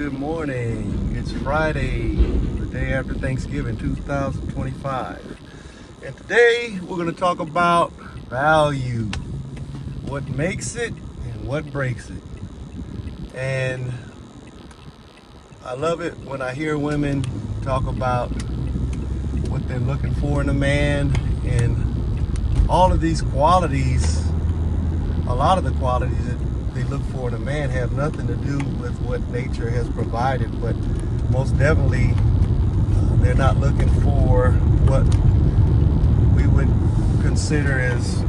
good morning. It's Friday, the day after Thanksgiving, 2025. And today we're going to talk about value, what makes it and what breaks it. And I love it when I hear women talk about what they're looking for in a man, and all of these qualities, a lot of the qualities that they look for in a man have nothing to do with what nature has provided, but most definitely they're not looking for what we would consider as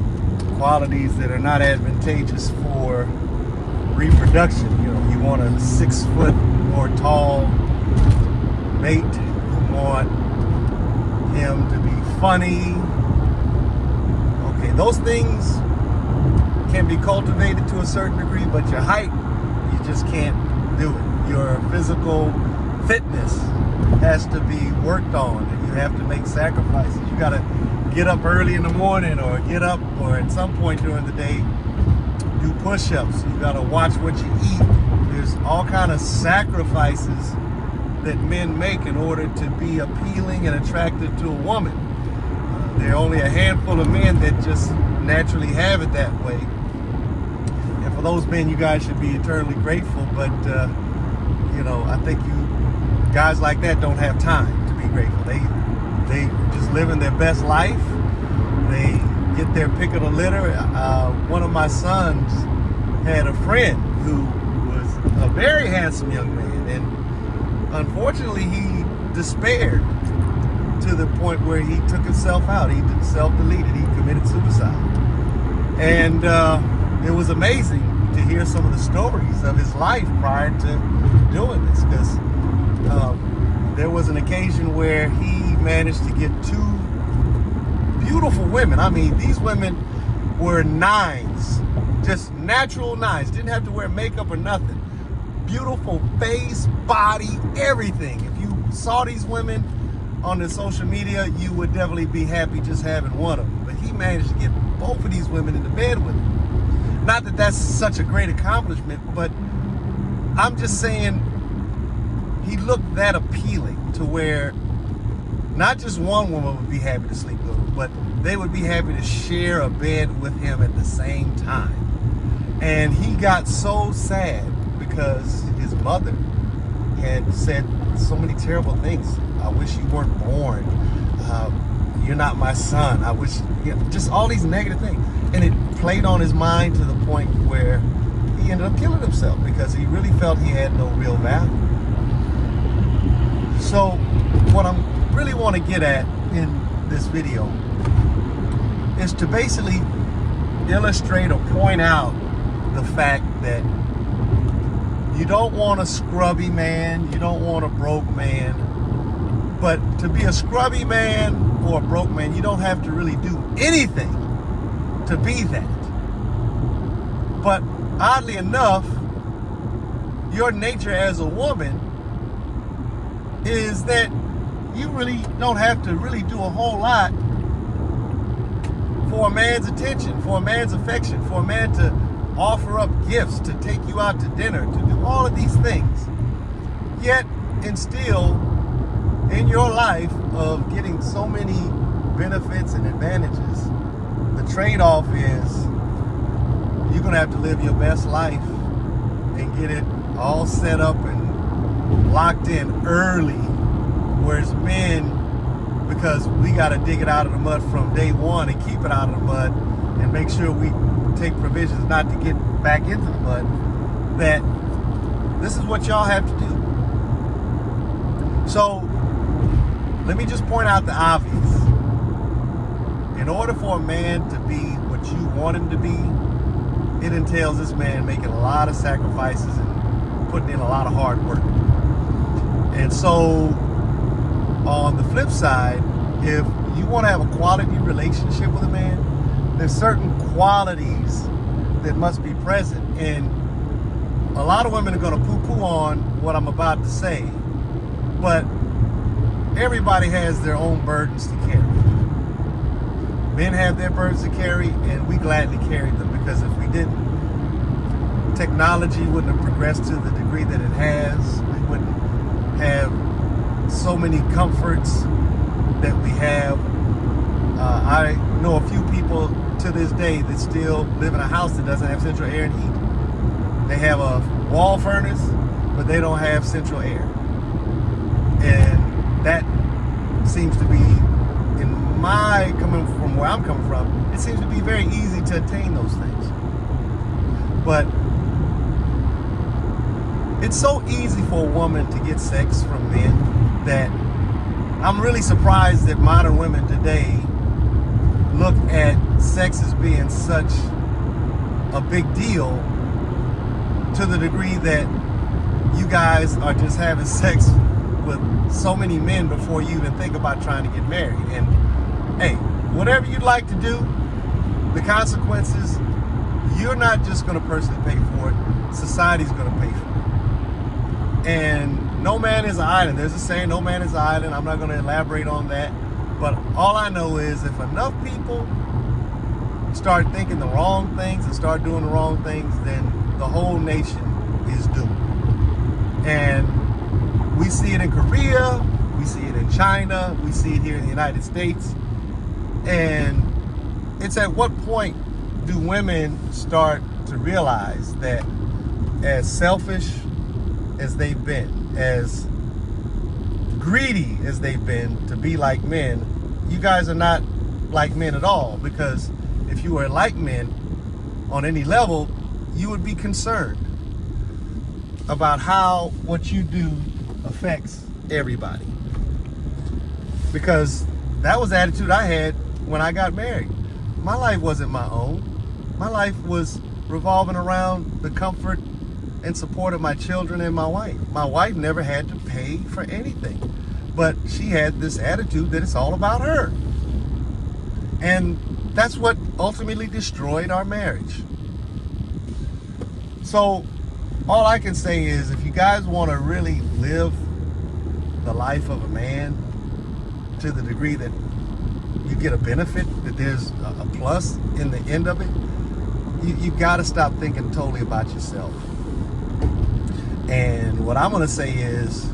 qualities that are not advantageous for reproduction. You know, you want a 6 foot or tall mate, you want him to be funny. Okay, those things can be cultivated to a certain degree, but your height, you just can't do it. Your physical fitness has to be worked on, and you have to make sacrifices. You got to get up early in the morning, or get up, or at some point during the day, do push-ups. You got to watch what you eat. There's all kind of sacrifices that men make in order to be appealing and attractive to a woman. There are only a handful of men that just naturally have it that way. And for those men, you guys should be eternally grateful, but I think you guys like that don't have time to be grateful. They just living their best life. They get their pick of the litter. One of my sons had a friend who was a very handsome young man, and unfortunately he despaired to the point where he took himself out. He self-deleted. He committed suicide. And it was amazing to hear some of the stories of his life prior to doing this, because there was an occasion where he managed to get 2 beautiful women. I mean, these women were 9s, just natural 9s, didn't have to wear makeup or nothing. Beautiful face, body, everything. If you saw these women on the social media, you would definitely be happy just having one of them. But he managed to get both of these women in the bed with him. Not that that's such a great accomplishment, but I'm just saying he looked that appealing to where not just one woman would be happy to sleep with him, but they would be happy to share a bed with him at the same time. And he got so sad because his mother had said so many terrible things. I wish you weren't born. You're not my son. I wish, just all these negative things. And it played on his mind to the point where he ended up killing himself because he really felt he had no real value. So what I really want to get at in this video is to basically illustrate or point out the fact that you don't want a scrubby man, you don't want a broke man. But to be a scrubby man or a broke man, you don't have to really do anything to be that. But oddly enough, your nature as a woman is that you really don't have to really do a whole lot for a man's attention, for a man's affection, for a man to offer up gifts, to take you out to dinner, to do all of these things. Yet, and still, in your life of getting so many benefits and advantages, the trade-off is you're going to have to live your best life and get it all set up and locked in early. Whereas men, because we got to dig it out of the mud from day one and keep it out of the mud and make sure we take provisions not to get back into the mud, that this is what y'all have to do. So let me just point out the obvious. In order for a man to be what you want him to be, it entails this man making a lot of sacrifices and putting in a lot of hard work. And so on the flip side, if you want to have a quality relationship with a man, there's certain qualities that must be present. And a lot of women are going to poo-poo on what I'm about to say, but everybody has their own burdens to carry. Men have their burdens to carry, and we gladly carry them, because if we didn't, technology wouldn't have progressed to the degree that it has. We have so many comforts that we have. I know a few people to this day that still live in a house that doesn't have central air and heat. They have a wall furnace, but they don't have central air. And that seems to be, coming from where I'm coming from, it seems to be very easy to attain those things. But it's so easy for a woman to get sex from men that I'm really surprised that modern women today look at sex as being such a big deal, to the degree that you guys are just having sex with so many men before you even think about trying to get married. And hey, whatever you'd like to do, the consequences, you're not just going to personally pay for it. Society's going to pay for it. And no man is an island. There's a saying, no man is an island. I'm not going to elaborate on that. But all I know is if enough people start thinking the wrong things and start doing the wrong things, then the whole nation is doomed. And we see it in Korea, we see it in China, we see it here in the United States. And it's at what point do women start to realize that as selfish as they've been, as greedy as they've been to be like men, you guys are not like men at all. Because if you were like men on any level, you would be concerned about how what you do affects everybody. Because that was the attitude I had when I got married. My life wasn't my own. My life was revolving around the comfort and support of my children and my wife. My wife never had to pay for anything, but she had this attitude that it's all about her. And that's what ultimately destroyed our marriage. So all I can say is, if you guys want to really live the life of a man to the degree that you get a benefit, that there's a plus in the end of it, you got to stop thinking totally about yourself. And what I'm going to say is,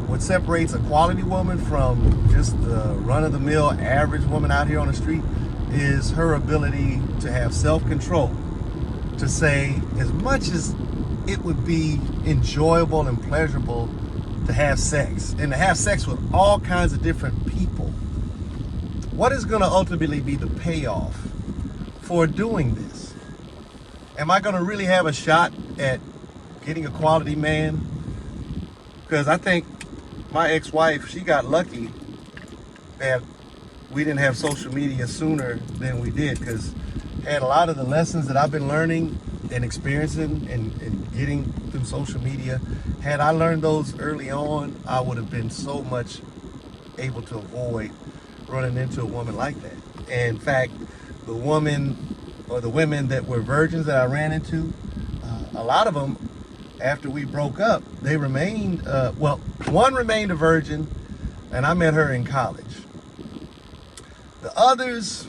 what separates a quality woman from just the run-of-the-mill average woman out here on the street is her ability to have self-control, to say, as much as it would be enjoyable and pleasurable to have sex, and to have sex with all kinds of different people, what is going to ultimately be the payoff for doing this? Am I going to really have a shot at getting a quality man? Because I think my ex-wife, she got lucky that we didn't have social media sooner than we did, because had a lot of the lessons that I've been learning and experiencing and getting through social media, had I learned those early on, I would have been so much able to avoid running into a woman like that. And in fact, the woman or the women that were virgins that I ran into, a lot of them, after we broke up, they remained, one remained a virgin, and I met her in college. The others,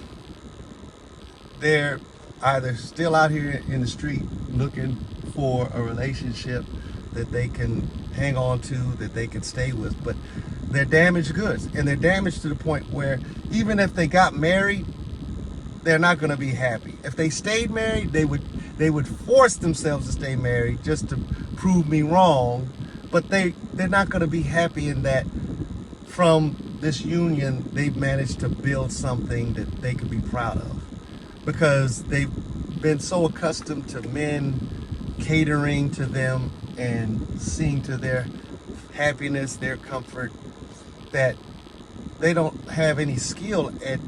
they're either still out here in the street looking for a relationship that they can hang on to, that they can stay with, but they're damaged goods. And they're damaged to the point where even if they got married, they're not going to be happy. If they stayed married, they would force themselves to stay married just to prove me wrong, but they're not going to be happy in that from this union they've managed to build something that they could be proud of, because they've been so accustomed to men catering to them and seeing to their happiness, their comfort, that they don't have any skill at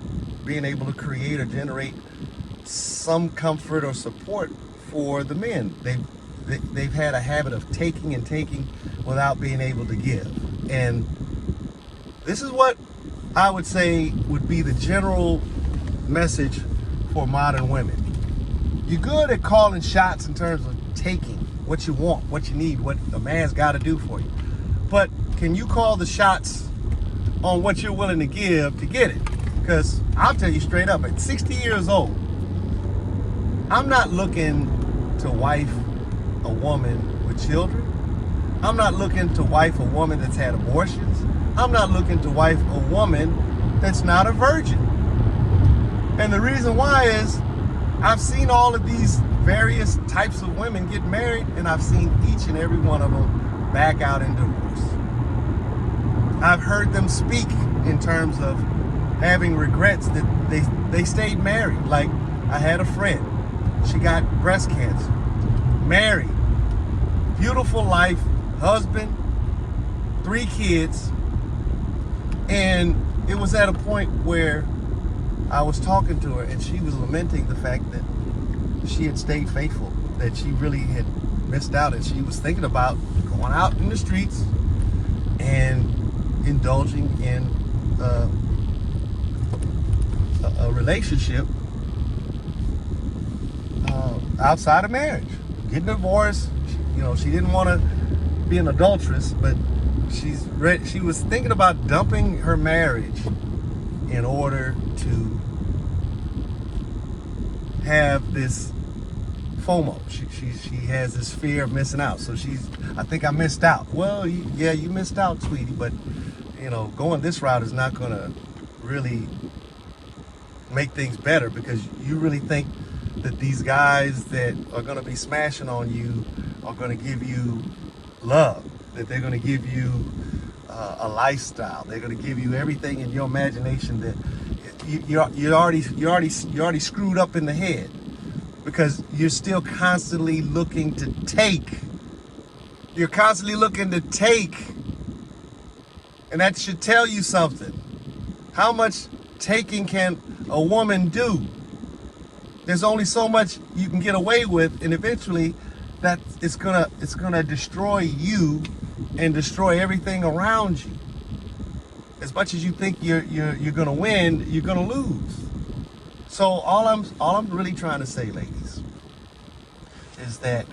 being able to create or generate some comfort or support for the men. They've had a habit of taking and taking without being able to give. And this is what I would say would be the general message for modern women. You're good at calling shots in terms of taking what you want, what you need, what a man's got to do for you. But can you call the shots on what you're willing to give to get it? Because I'll tell you straight up, at 60 years old, I'm not looking to wife a woman with children. I'm not looking to wife a woman that's had abortions. I'm not looking to wife a woman that's not a virgin. And the reason why is I've seen all of these various types of women get married, and I've seen each and every one of them back out in divorce. I've heard them speak in terms of having regrets that they stayed married. Like, I had a friend, she got breast cancer, married, beautiful life, husband, 3 kids, and it was at a point where I was talking to her and she was lamenting the fact that she had stayed faithful, that she really had missed out, and she was thinking about going out in the streets and indulging in a relationship outside of marriage, getting divorced. She didn't want to be an adulteress, but she was thinking about dumping her marriage in order to have this FOMO. She has this fear of missing out. So I think I missed out. Well, yeah, you missed out, sweetie, but going this route is not going to really make things better, because you really think that these guys that are going to be smashing on you are going to give you love, that they're going to give you a lifestyle, they're going to give you everything in your imagination, that you're already screwed up in the head, because you're still constantly looking to take. You're constantly looking to take, and that should tell you something. How much taking can a woman do? There's only so much you can get away with, and eventually that it's gonna destroy you and destroy everything around you. As much as you think you're gonna win, you're gonna lose. So all I'm really trying to say, ladies, is that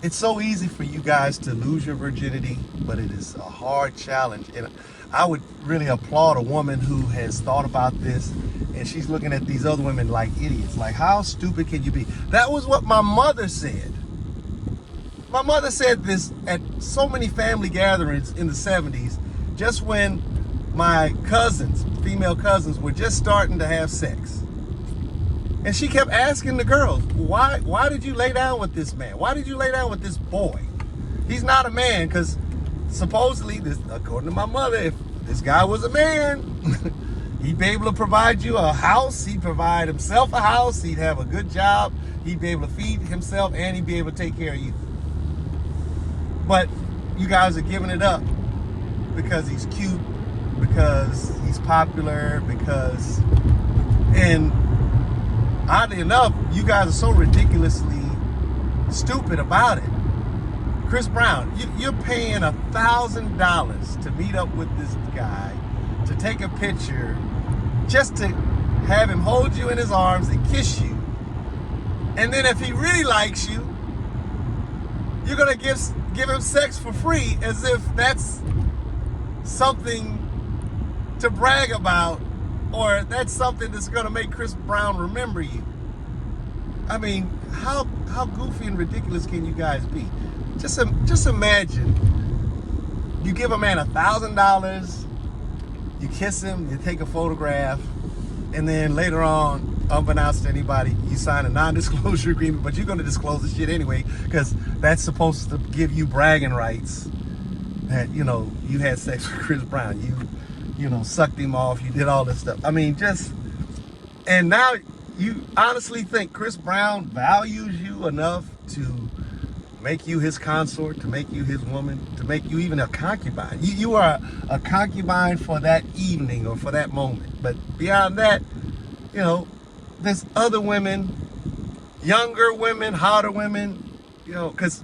it's so easy for you guys to lose your virginity, but it is a hard challenge. And I would really applaud a woman who has thought about this, and she's looking at these other women like idiots. Like, how stupid can you be? That was what my mother said. My mother said this at so many family gatherings in the 70s, just when my cousins, female cousins, were just starting to have sex. And she kept asking the girls, why did you lay down with this man? Why did you lay down with this boy? He's not a man, because supposedly, according to my mother, if this guy was a man, he'd be able to provide you a house, he'd provide himself a house, he'd have a good job, he'd be able to feed himself, and he'd be able to take care of you. But you guys are giving it up because he's cute, because he's popular, and oddly enough, you guys are so ridiculously stupid about it. Chris Brown, you're paying $1,000 to meet up with this guy, to take a picture, just to have him hold you in his arms and kiss you. And then if he really likes you, you're gonna give him sex for free, as if that's something to brag about, or that's something that's gonna make Chris Brown remember you. I mean, how goofy and ridiculous can you guys be? Just imagine, you give a man $1,000, you kiss him, you take a photograph, and then later on, unbeknownst to anybody, you sign a non-disclosure agreement, but you're gonna disclose the shit anyway, because that's supposed to give you bragging rights that, you had sex with Chris Brown, you sucked him off, you did all this stuff. I mean, and now you honestly think Chris Brown values you enough to make you his consort, to make you his woman, to make you even a concubine. You are a concubine for that evening or for that moment. But beyond that, there's other women, younger women, hotter women, because,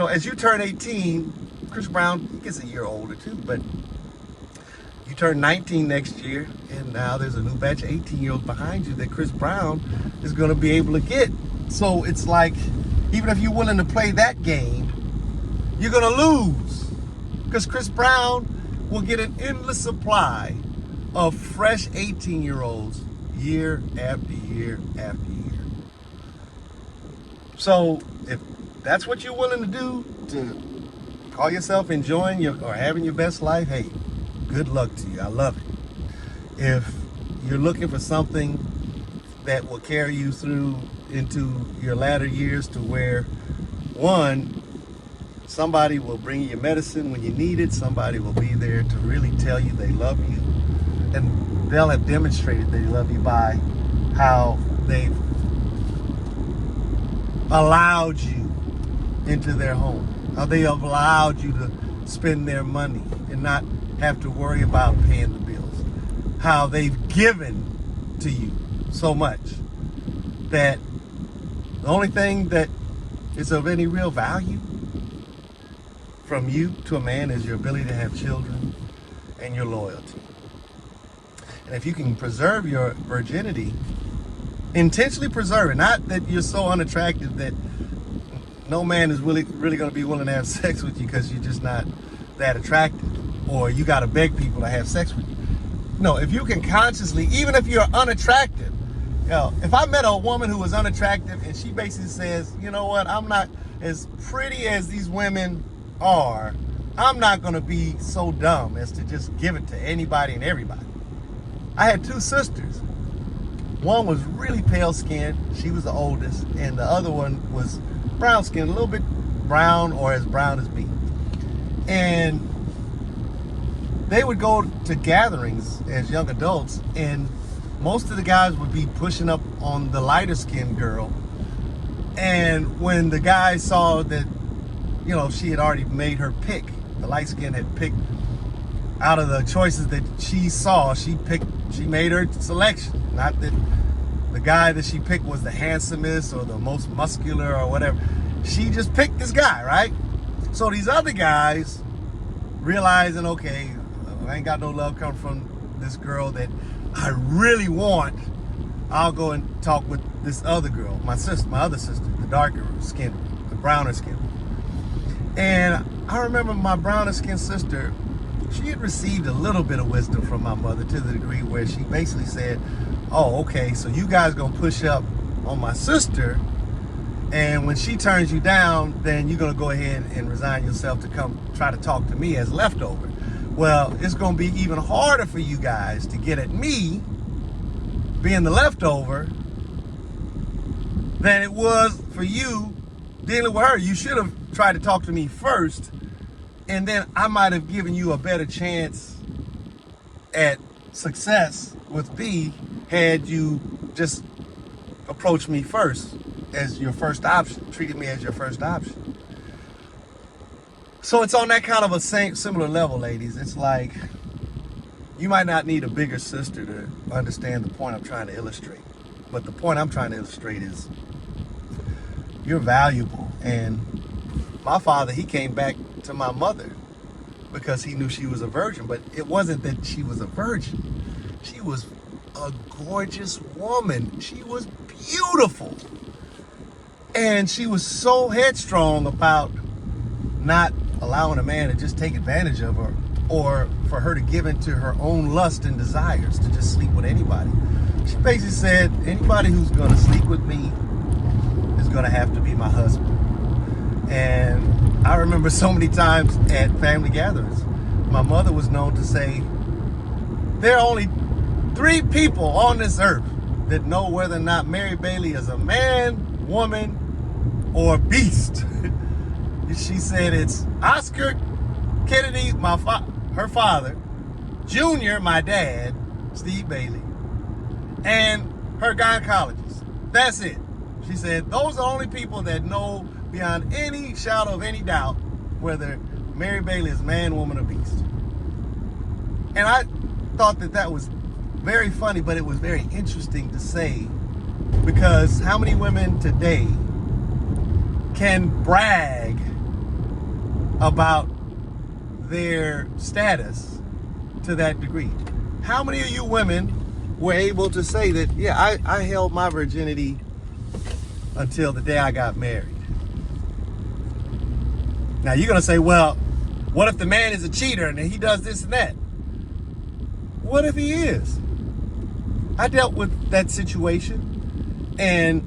as you turn 18, Chris Brown, he gets a year older too, but you turn 19 next year, and now there's a new batch of 18-year-olds behind you that Chris Brown is going to be able to get. So it's like, even if you're willing to play that game, you're going to lose, because Chris Brown will get an endless supply of fresh 18-year-olds year after year after year. So if that's what you're willing to do to call yourself enjoying or having your best life, hey, good luck to you. I love it. If you're looking for something that will carry you through into your latter years to where, one, somebody will bring you your medicine when you need it. Somebody will be there to really tell you they love you. And they'll have demonstrated they love you by how they've allowed you into their home. How they have allowed you to spend their money and not have to worry about paying the bills. How they've given to you so much that the only thing that is of any real value from you to a man is your ability to have children and your loyalty. And if you can preserve your virginity, intentionally preserve it, not that you're so unattractive that no man is really going to be willing to have sex with you because you're just not that attractive, or you got to beg people to have sex with you. No, if you can consciously, even if you're unattractive, if I met a woman who was unattractive and she basically says, you know what, I'm not as pretty as these women are, I'm not going to be so dumb as to just give it to anybody and everybody. I had two sisters. One was really pale skinned, she was the oldest, and the other one was brown skinned, a little bit brown or as brown as me. And they would go to gatherings as young adults, and most of the guys would be pushing up on the lighter skinned girl. And when the guys saw that, she had already made her pick, the light skin had picked out of the choices that she saw, she made her selection. Not that the guy that she picked was the handsomest or the most muscular or whatever. She just picked this guy, right? So these other guys realizing, okay, I ain't got no love coming from this girl that I really want. I'll go and talk with this other girl, my other sister, the darker skin, the browner skin. And I remember my browner skin sister, she had received a little bit of wisdom from my mother to the degree where she basically said, oh, okay, so you guys gonna push up on my sister, and when she turns you down, then you're gonna go ahead and resign yourself to come try to talk to me as leftover. Well, it's gonna be even harder for you guys to get at me, being the leftover, than it was for you dealing with her. You should have tried to talk to me first, and then I might have given you a better chance at success with me had you just approached me first as your first option, treated me as your first option. So it's on that kind of a similar level, ladies. It's like you might not need a bigger sister to understand the point I'm trying to illustrate. But the point I'm trying to illustrate is you're valuable. And my father, he came back to my mother because he knew she was a virgin. But it wasn't that she was a virgin. She was a gorgeous woman. She was beautiful. And she was so headstrong about not allowing a man to just take advantage of her, or for her to give into her own lust and desires to just sleep with anybody. She basically said, anybody who's going to sleep with me is going to have to be my husband. And I remember so many times at family gatherings, my mother was known to say, there are only 3 people on this earth that know whether or not Mary Bailey is a man, woman, or beast. She said it's Oscar Kennedy, her father, Junior, my dad, Steve Bailey, and her gynecologist. That's it. She said those are the only people that know beyond any shadow of any doubt whether Mary Bailey is man, woman, or beast. And I thought that was very funny, but it was very interesting to say, because how many women today can brag about their status to that degree? How many of you women were able to say that, yeah, I held my virginity until the day I got married? Now you're gonna say, well, what if the man is a cheater and he does this and that? What if he is? I dealt with that situation, and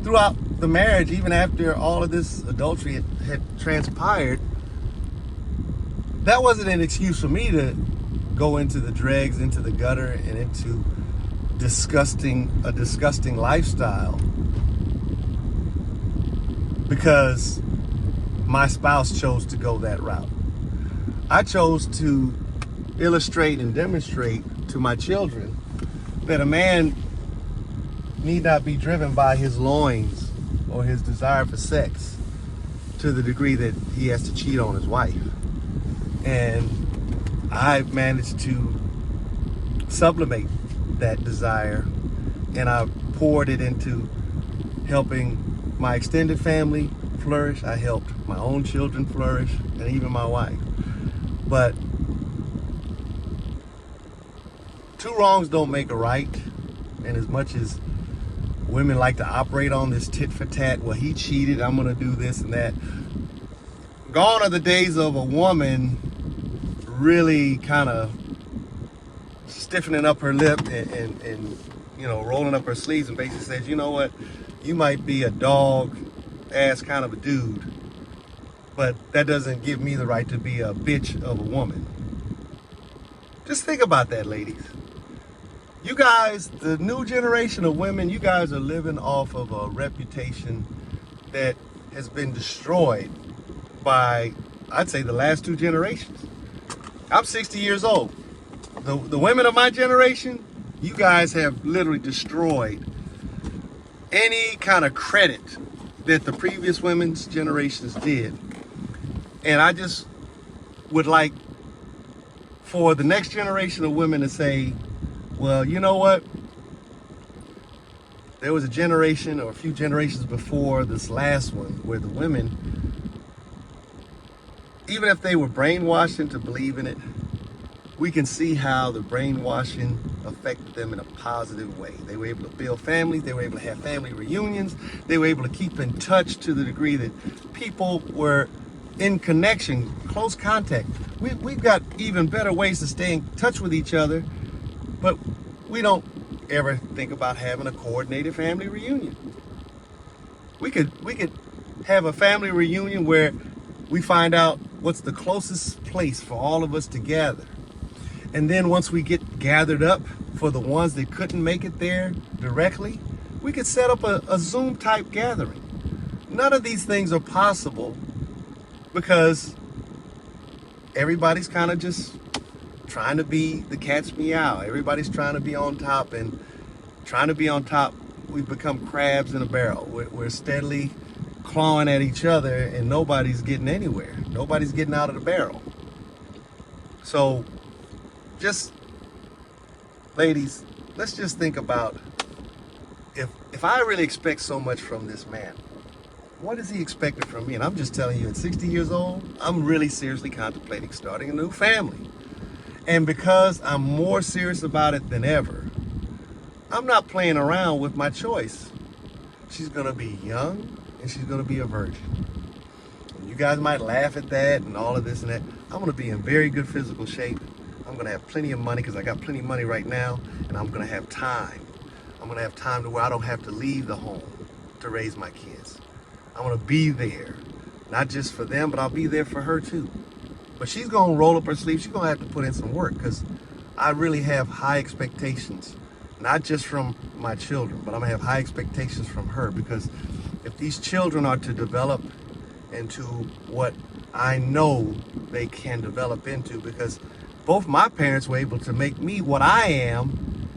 throughout the marriage, even after all of this adultery had transpired, that wasn't an excuse for me to go into the dregs, into the gutter, and into a disgusting lifestyle because my spouse chose to go that route. I chose to illustrate and demonstrate to my children that a man need not be driven by his loins or his desire for sex to the degree that he has to cheat on his wife. And I've managed to sublimate that desire, and I've poured it into helping my extended family flourish. I helped my own children flourish, and even my wife. But two wrongs don't make a right. And as much as women like to operate on this tit for tat, well, he cheated, I'm gonna do this and that. Gone are the days of a woman really kind of stiffening up her lip and rolling up her sleeves and basically says, you know what, you might be a dog ass kind of a dude, but that doesn't give me the right to be a bitch of a woman. Just think about that, ladies. You guys, the new generation of women, you guys are living off of a reputation that has been destroyed by, I'd say, the last two generations. I'm 60 years old. The women of my generation, you guys have literally destroyed any kind of credit that the previous women's generations did. And I just would like for the next generation of women to say, well, you know what? There was a generation or a few generations before this last one where the women, even if they were brainwashed into believing it, we can see how the brainwashing affected them in a positive way. They were able to build families. They were able to have family reunions. They were able to keep in touch to the degree that people were in connection, close contact. We've got even better ways to stay in touch with each other, but we don't ever think about having a coordinated family reunion. We could have a family reunion where we find out what's the closest place for all of us to gather. And then once we get gathered up, for the ones that couldn't make it there directly, we could set up a Zoom type gathering. None of these things are possible because everybody's kind of just trying to be the cat's meow. Everybody's trying to be on top, and trying to be on top, we've become crabs in a barrel. We're steadily clawing at each other and nobody's getting anywhere. Nobody's getting out of the barrel. So just, ladies, let's just think about if I really expect so much from this man, what is he expecting from me? And I'm just telling you, at 60 years old, I'm really seriously contemplating starting a new family. And because I'm more serious about it than ever, I'm not playing around with my choice. She's gonna be young and she's gonna be a virgin. You guys might laugh at that and all of this and that. I'm gonna be in very good physical shape. I'm gonna have plenty of money because I got plenty of money right now, and I'm gonna have time. I'm gonna have time to where I don't have to leave the home to raise my kids. I'm gonna be there, not just for them, but I'll be there for her too. But she's gonna roll up her sleeves. She's gonna have to put in some work because I really have high expectations, not just from my children, but I'm gonna have high expectations from her, because if these children are to develop into what I know they can develop into, because both my parents were able to make me what I am,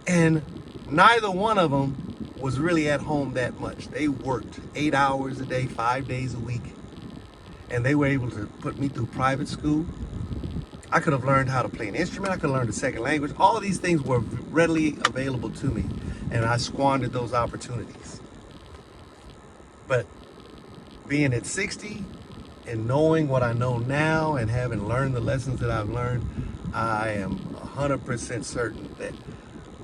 and neither one of them was really at home that much. They worked 8 hours a day, 5 days a week, and they were able to put me through private school. I could have learned how to play an instrument. I could have learned a second language. All of these things were readily available to me, and I squandered those opportunities. But being at 60 and knowing what I know now and having learned the lessons that I've learned, I am 100% certain that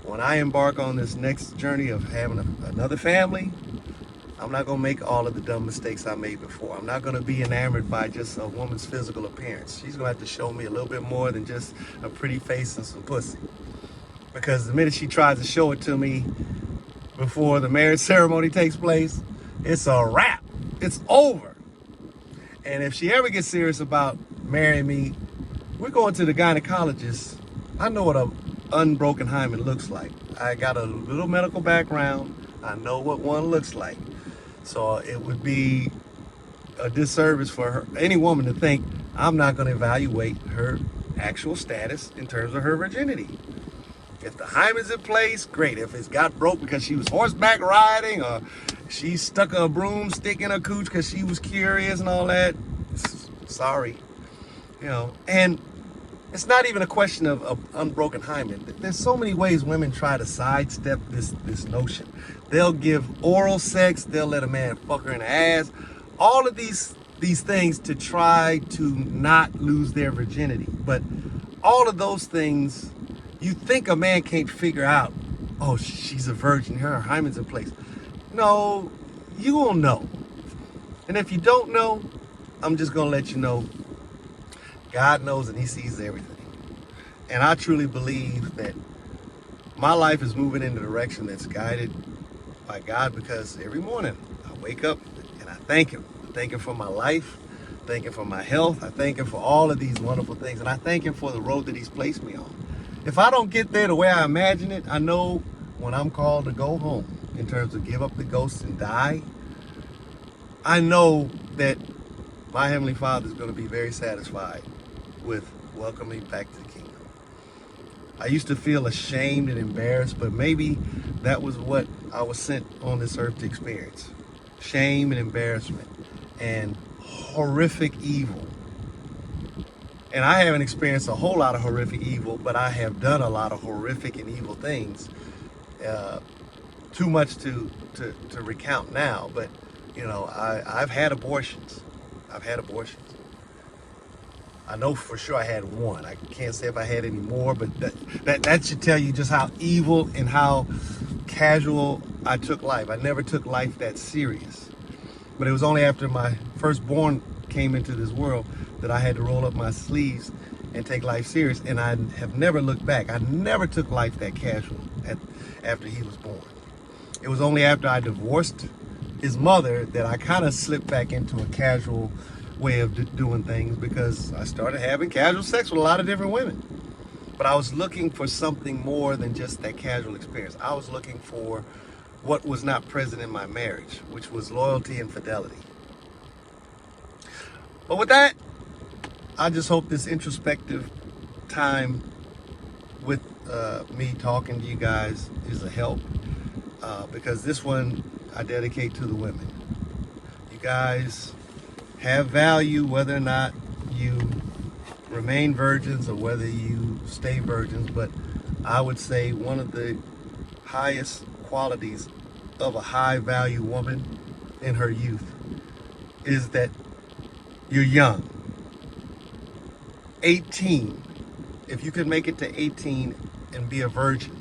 when I embark on this next journey of having another family, I'm not going to make all of the dumb mistakes I made before. I'm not going to be enamored by just a woman's physical appearance. She's going to have to show me a little bit more than just a pretty face and some pussy. Because the minute she tries to show it to me before the marriage ceremony takes place, it's a wrap. It's over. And if she ever gets serious about marry me, we're going to the gynecologist. I know what a unbroken hymen looks like. I got a little medical background. I know what one looks like. So it would be a disservice for her, any woman, to think I'm not going to evaluate her actual status in terms of her virginity. If the hymen's in place, great. If it's got broke because she was horseback riding, or she stuck a broomstick in her cooch because she was curious and all that, sorry. And it's not even a question of unbroken hymen. There's so many ways women try to sidestep this notion. They'll give oral sex, they'll let a man fuck her in the ass, all of these things to try to not lose their virginity. But all of those things, you think a man can't figure out, oh, she's a virgin, her hymen's in place. No, you will know. And if you don't know, I'm just gonna let you know, God knows and he sees everything. And I truly believe that my life is moving in the direction that's guided by God, because every morning I wake up and I thank him. I thank him for my life, I thank him for my health, I thank him for all of these wonderful things, and I thank him for the road that he's placed me on. If I don't get there the way I imagine it, I know when I'm called to go home, in terms of give up the ghost and die, I know that my Heavenly Father is going to be very satisfied with welcoming me back to the kingdom. I used to feel ashamed and embarrassed, but maybe that was what I was sent on this earth to experience. Shame and embarrassment and horrific evil. And I haven't experienced a whole lot of horrific evil, but I have done a lot of horrific and evil things. Too much to recount now, but I've had abortions. I know for sure I had one. I can't say if I had any more, but that should tell you just how evil and how casual I took life. I never took life that serious. But it was only after my firstborn came into this world that I had to roll up my sleeves and take life serious. And I have never looked back. I never took life that casual after he was born. It was only after I divorced his mother that I kind of slipped back into a casual way of doing things, because I started having casual sex with a lot of different women. But I was looking for something more than just that casual experience. I was looking for what was not present in my marriage, which was loyalty and fidelity. But with that, I just hope this introspective time with me talking to you guys is a help, because this one I dedicate to the women. You guys have value whether or not you remain virgins or whether you stay virgins, but I would say one of the highest qualities of a high value woman in her youth is that you're young. 18, if you could make it to 18 and be a virgin,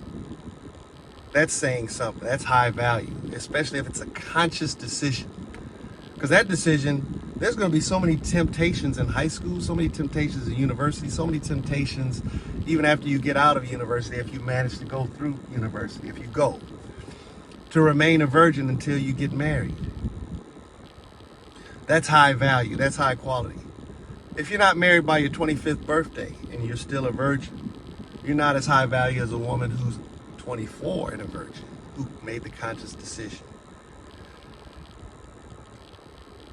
that's saying something. That's high value, especially if it's a conscious decision. Because that decision, there's going to be so many temptations in high school, so many temptations in university, so many temptations even after you get out of university, if you manage to go through university, if you go, to remain a virgin until you get married. That's high value. That's high quality. If you're not married by your 25th birthday and you're still a virgin, you're not as high value as a woman who's 24 and a virgin, who made the conscious decision.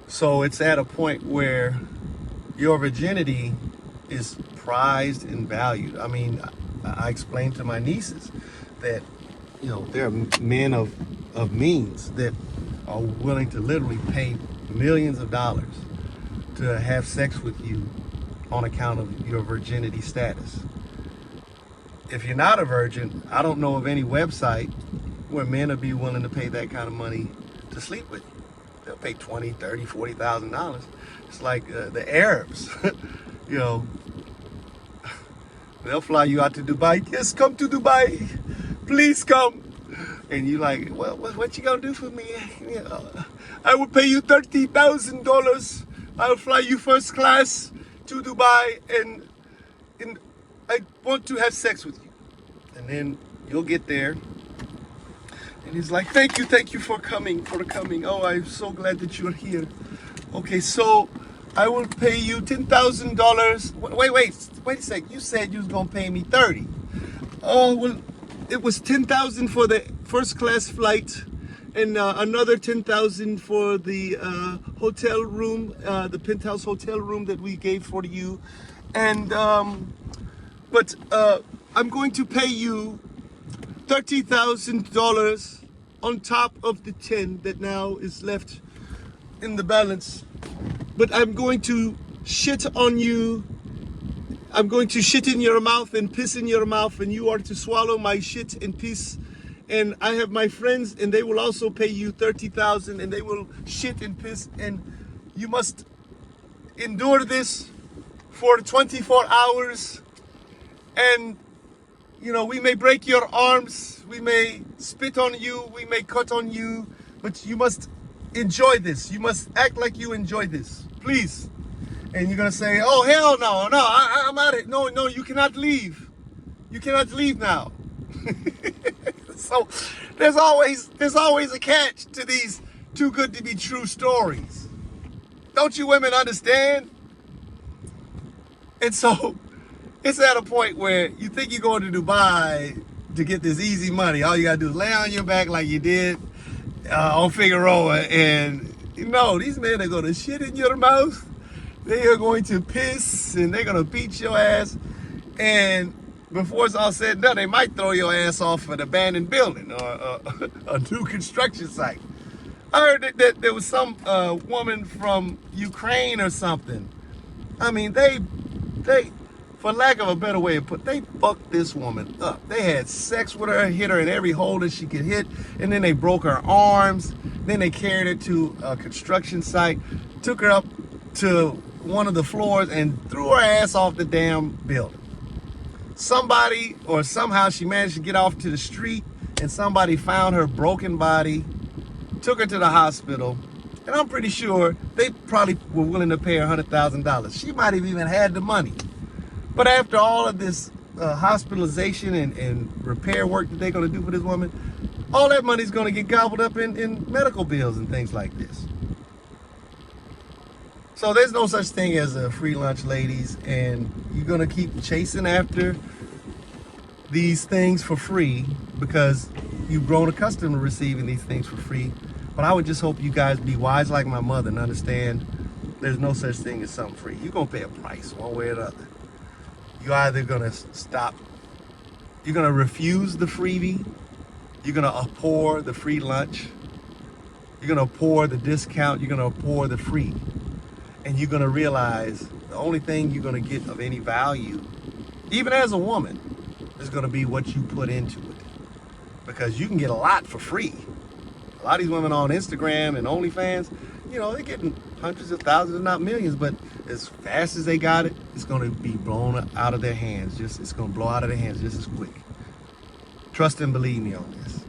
So it's at a point where your virginity is prized and valued. I mean, I explained to my nieces that, there are men of means that are willing to literally pay millions of dollars to have sex with you on account of your virginity status. If you're not a virgin, I don't know of any website where men would be willing to pay that kind of money to sleep with you. They'll pay $20,000, $30,000, $40,000. It's like the Arabs, they'll fly you out to Dubai. Yes, come to Dubai, please come. And you're like, well, what you gonna do for me? I will pay you $30,000. I'll fly you first class to Dubai, and I want to have sex with you. And then you'll get there, and he's like, thank you for coming. Oh, I'm so glad that you're here. Okay, so I will pay you $10,000. Wait a sec. You said you was gonna pay me 30. Oh well, it was 10,000 for the first class flight, and another 10,000 for the hotel room, the penthouse hotel room that we gave for you, and but I'm going to pay you $30,000 on top of the 10 that now is left in the balance. But I'm going to shit on you. I'm going to shit in your mouth and piss in your mouth, and you are to swallow my shit and piss. And I have my friends, and they will also pay you 30,000, and they will shit and piss, and you must endure this for 24 hours. And we may break your arms, we may spit on you, we may cut on you, but you must enjoy this. You must act like you enjoy this, please. And you're gonna say, "Oh hell no, I'm out of it. No, you cannot leave. You cannot leave now." So there's always a catch to these too good to be true stories. Don't you women understand? And so it's at a point where you think you're going to Dubai to get this easy money. All you gotta do is lay on your back like you did on Figueroa, and these men are gonna shit in your mouth. They are going to piss, and they're gonna beat your ass, and before it's all said and done, they might throw your ass off an abandoned building or a new construction site. I heard that there was some woman from Ukraine or something. I mean, they, for lack of a better way to put, they fucked this woman up. They had sex with her, hit her in every hole that she could hit, and then they broke her arms. Then they carried her to a construction site, took her up to one of the floors, and threw her ass off the damn building. Somebody, or somehow she managed to get off to the street, and somebody found her broken body, took her to the hospital, and I'm pretty sure they probably were willing to pay her $100,000. She might have even had the money. But after all of this hospitalization and repair work that they're going to do for this woman, all that money's going to get gobbled up in medical bills and things like this. So there's no such thing as a free lunch, ladies, and you're going to keep chasing after these things for free because you've grown accustomed to receiving these things for free. But I would just hope you guys be wise like my mother and understand there's no such thing as something free. You're going to pay a price one way or the other. You're either going to stop, you're going to refuse the freebie, you're going to abhor the free lunch, you're going to abhor the discount, you're going to abhor the free. And you're going to realize the only thing you're going to get of any value, even as a woman, is going to be what you put into it. Because you can get a lot for free. A lot of these women on Instagram and OnlyFans, they're getting hundreds of thousands, if not millions, but as fast as they got it, it's going to be blown out of their hands. It's going to blow out of their hands just as quick. Trust and believe me on this.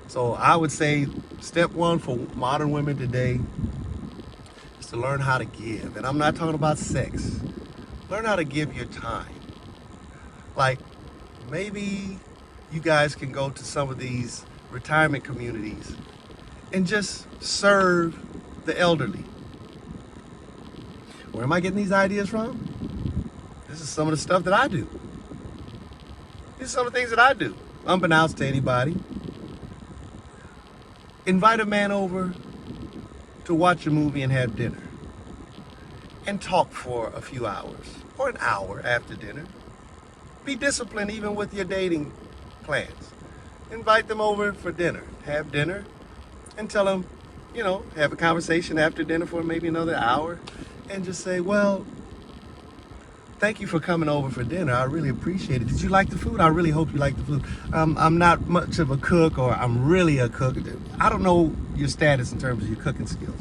So I would say step one for modern women today is to learn how to give. And I'm not talking about sex. Learn how to give your time. Like, maybe you guys can go to some of these retirement communities and just serve the elderly. Where am I getting these ideas from? This is some of the stuff that I do. These are some of the things that I do, unbeknownst to anybody. Invite a man over to watch a movie and have dinner. And talk for a few hours, or an hour after dinner. Be disciplined even with your dating plans. Invite them over for dinner. Have dinner and tell them, have a conversation after dinner for maybe another hour and just say, well, thank you for coming over for dinner. I really appreciate it. Did you like the food? I really hope you like the food. I'm not much of a cook, or I'm really a cook. I don't know your status in terms of your cooking skills.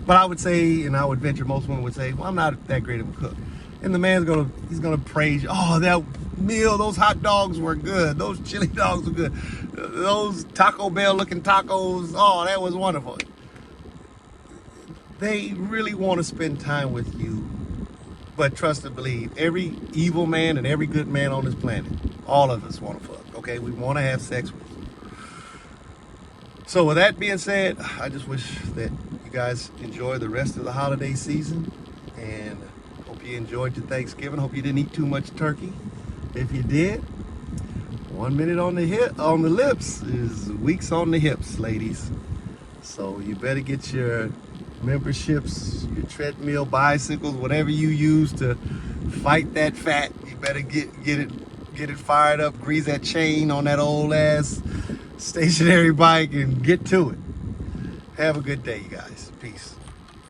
But I would say, and I would venture most women would say, well, I'm not that great of a cook. And the man's he's gonna praise you. Oh, that meal, those hot dogs were good. Those chili dogs were good. Those Taco Bell looking tacos, oh, that was wonderful. They really want to spend time with you. But trust and believe, every evil man and every good man on this planet, all of us want to fuck, okay? We want to have sex with you. So with that being said, I just wish that you guys enjoy the rest of the holiday season And hope you enjoyed your Thanksgiving. Hope you didn't eat too much turkey. If you did, 1 minute on the lips is weeks on the hips, ladies. So you better get your memberships, your treadmill, bicycles, whatever you use to fight that fat. You better get it fired up, grease that chain on that old ass stationary bike and get to it. Have a good day, you guys. Peace.